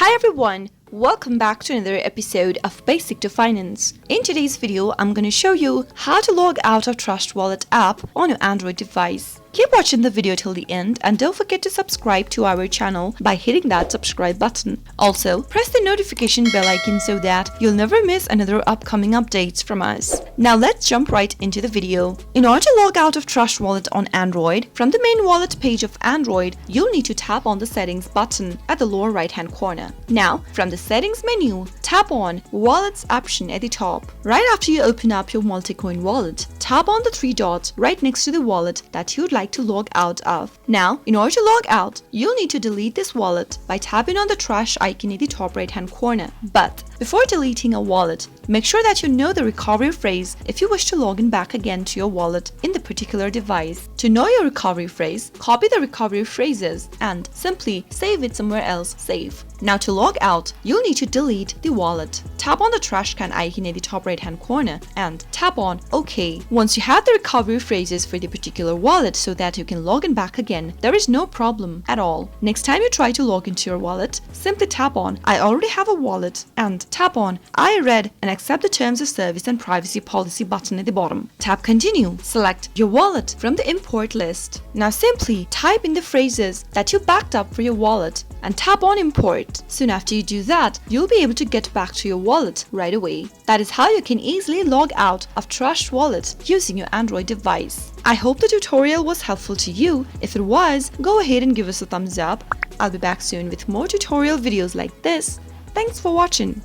Hi everyone! Welcome back to another episode of Basic to Finance. In today's video, I'm going to show you how to log out of Trust Wallet app on your Android device. Keep watching the video till the end and don't forget to subscribe to our channel by hitting that subscribe button. Also, press the notification bell icon so that you'll never miss another upcoming updates from us. Now let's jump right into the video. In order to log out of Trust Wallet on Android, from the main wallet page of Android, you'll need to tap on the settings button at the lower right hand corner. Now, from the settings menu, tap on Wallets option at the top. Right after you open up your multi-coin wallet, tap on the three dots right next to the wallet that you'd like to log out of. Now, in order to log out, you'll need to delete this wallet by tapping on the trash icon at the top right hand corner. But before deleting a wallet, make sure that you know the recovery phrase if you wish to log in back again to your wallet in the particular device. To know your recovery phrase, copy the recovery phrases and simply save it somewhere else safe. Now to log out, you'll need to delete the wallet. Tap on the trash can icon at the top right hand corner and tap on OK. Once you have the recovery phrases for the particular wallet so that you can log in back again, there is no problem at all. Next time you try to log into your wallet, simply tap on I already have a wallet and tap on I read and accept the terms of service and privacy policy button at the bottom. Tap continue. Select your wallet from the import list. Now simply type in the phrases that you backed up for your wallet and tap on import. Soon after you do that, you'll be able to get back to your wallet right away. That is how you can easily log out of Trust Wallet using your Android device. I hope the tutorial was helpful to you. If it was, go ahead and give us a thumbs up. I'll be back soon with more tutorial videos like this. Thanks for watching.